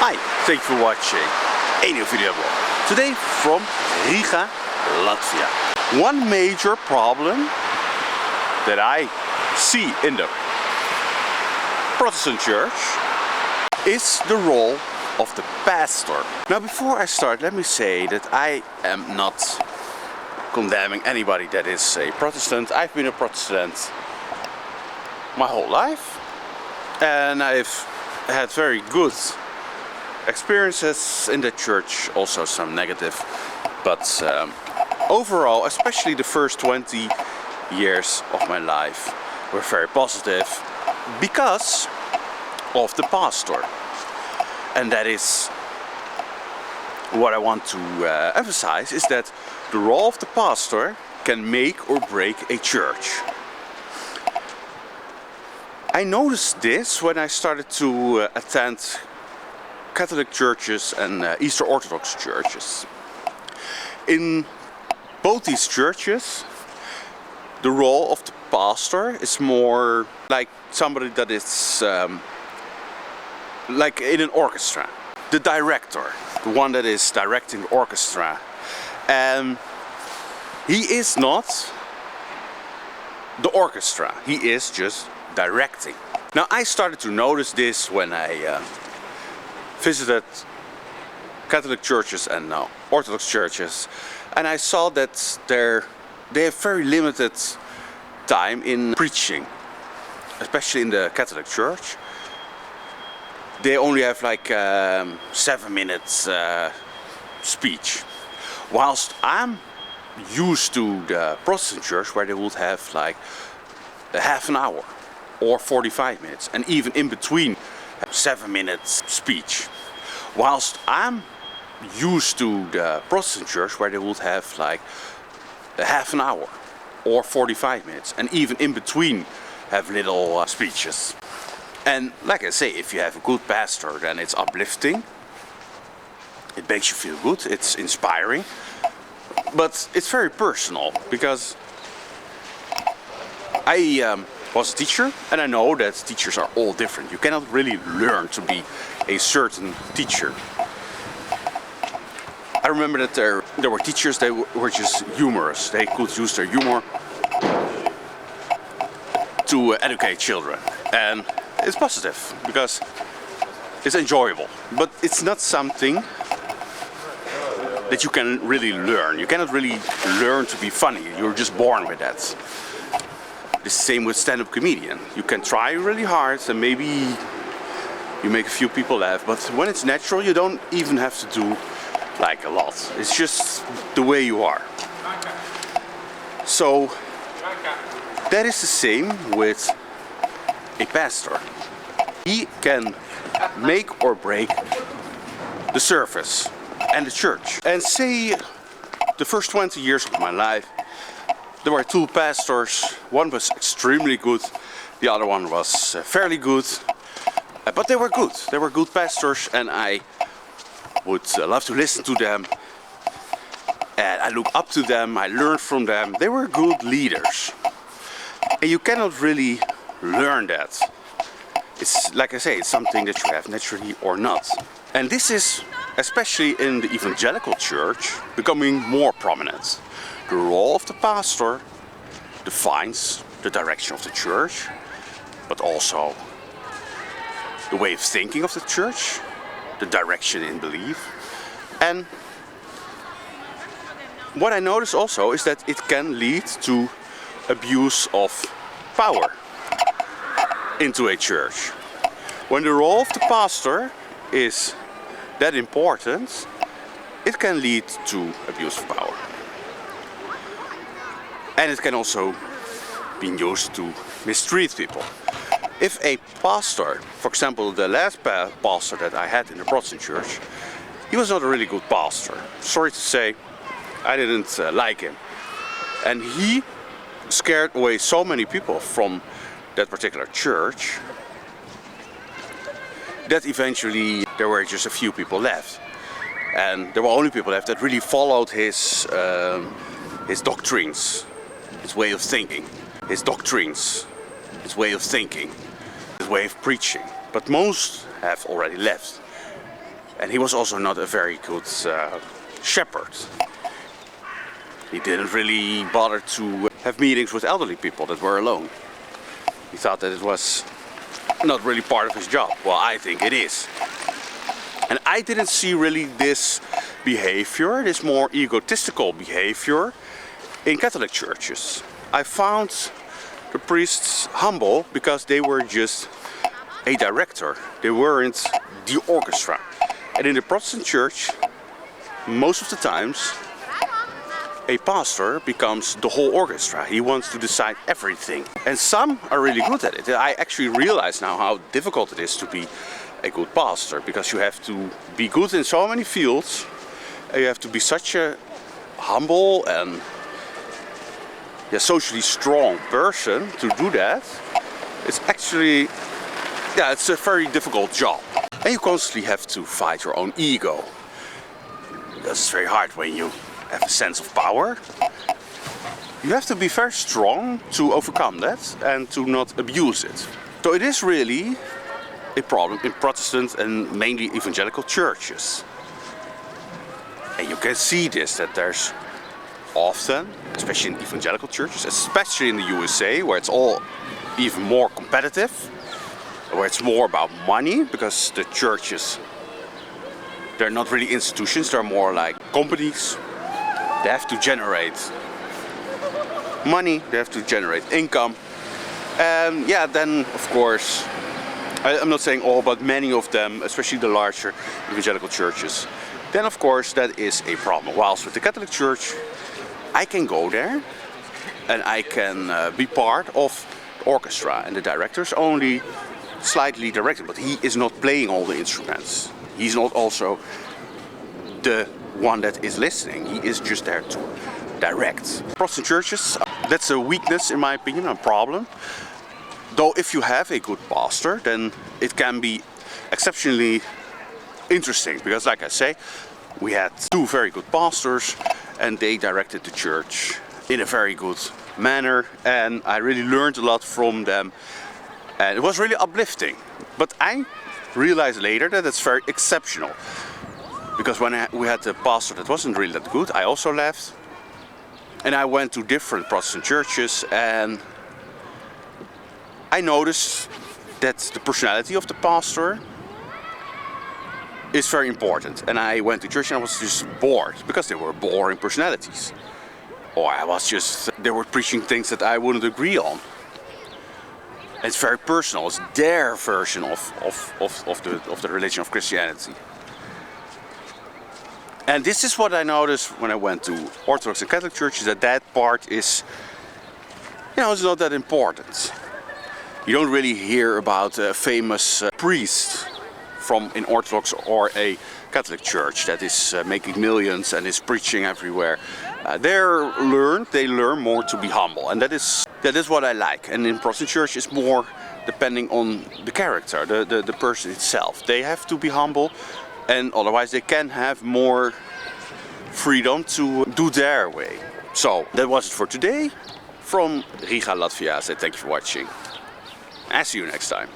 Hi, thank you for watching a new video blog. Today from Riga, Latvia. One major problem that I see in the Protestant church is the role of the pastor. Now before I start, let me say that I am not condemning anybody that is a Protestant. I've been a Protestant my whole life and I've had very good experiences in the church, also some negative, but overall, especially the first 20 years of my life were very positive because of the pastor. And that is what I want to emphasize, is that the role of the pastor can make or break a church. I noticed this when I started to attend Catholic churches and Eastern Orthodox churches. In both these churches, the role of the pastor is more like somebody that is like in an orchestra. The director, the one that is directing the orchestra. And he is not the orchestra, he is just directing. Now I started to notice this when I visited Catholic churches and Orthodox churches, and I saw that they have very limited time in preaching, especially in the Catholic church. They only have like 7 minutes speech, whilst I'm used to the Protestant church where they would have like a half an hour or 45 minutes, and even in between 7 minutes speech. Whilst I'm used to the Protestant church where they would have like a half an hour or 45 minutes, and even in between have little speeches. And like I say, if you have a good pastor, then it's uplifting, it makes you feel good, it's inspiring, but it's very personal, because I was a teacher, and I know that teachers are all different. You cannot really learn to be a certain teacher. I remember that there were teachers that were just humorous. They could use their humor to educate children. And it's positive, because it's enjoyable. But it's not something that you can really learn. You cannot really learn to be funny. You're just born with that. The same with stand-up comedian. You can try really hard and maybe you make a few people laugh, but when it's natural you don't even have to do like a lot. It's just the way you are. So that is the same with a pastor. He can make or break the service and the church. And say the first 20 years of my life, there were two pastors. One was extremely good, the other one was fairly good, but they were good. They were good pastors, and I would love to listen to them. And I look up to them, I learned from them. They were good leaders. And you cannot really learn that. It's like I say, it's something that you have naturally or not. And this is, especially in the evangelical church, becoming more prominent. The role of the pastor defines the direction of the church, but also the way of thinking of the church, the direction in belief. And what I notice also is that it can lead to abuse of power into a church. When the role of the pastor is that important, it can lead to abuse of power. And it can also be used to mistreat people. If a pastor, for example, the last pastor that I had in the Protestant church, he was not a really good pastor. Sorry to say, I didn't like him. And he scared away so many people from that particular church that eventually there were just a few people left. And there were only people left that really followed his doctrines, his way of thinking, his doctrines, his way of thinking, his way of preaching. But most have already left. And he was also not a very good shepherd. He didn't really bother to have meetings with elderly people that were alone. He thought that it was not really part of his job. Well, I think it is. And I didn't see really this behavior, this more egotistical behavior in Catholic churches. I found the priests humble because they were just a director. They weren't the orchestra. And in the Protestant church, most of the times, a pastor becomes the whole orchestra. He wants to decide everything. And some are really good at it. I actually realize now how difficult it is to be a good pastor, because you have to be good in so many fields. And you have to be such a humble and socially strong person to do that. It's actually, it's a very difficult job. And you constantly have to fight your own ego. Because it's very hard when you have a sense of power. You have to be very strong to overcome that and to not abuse it. So it is really a problem in Protestant and mainly evangelical churches. And you can see this, that there's often, especially in evangelical churches, especially in the USA, where it's all even more competitive, where it's more about money, because the churches, they're not really institutions, they're more like companies. They have to generate money, they have to generate income. And then of course, I'm not saying all, but many of them, especially the larger evangelical churches, then of course that is a problem. Whilst with the Catholic Church, I can go there and I can be part of the orchestra, and the director is only slightly directed, but he is not playing all the instruments. He's not also the one that is listening. He is just there to direct. Protestant churches, that's a weakness in my opinion, a problem. Though if you have a good pastor, then it can be exceptionally interesting, because like I say, we had two very good pastors and they directed the church in a very good manner, and I really learned a lot from them, and it was really uplifting. But I realized later that it's very exceptional, because when we had a pastor that wasn't really that good, I also left and I went to different Protestant churches, and I noticed that the personality of the pastor is very important. And I went to church and I was just bored, because they were boring personalities. Or they were preaching things that I wouldn't agree on. It's very personal. It's their version of the religion of Christianity. And this is what I noticed when I went to Orthodox and Catholic churches, that part is, it's not that important. You don't really hear about a famous priest from an Orthodox or a Catholic church that is making millions and is preaching everywhere. They learn more to be humble, and that is what I like. And in Protestant church, it's more depending on the character, the person itself. They have to be humble, and otherwise they can have more freedom to do their way. So that was it for today. From Riga, Latvia, I say thank you for watching. I'll see you next time.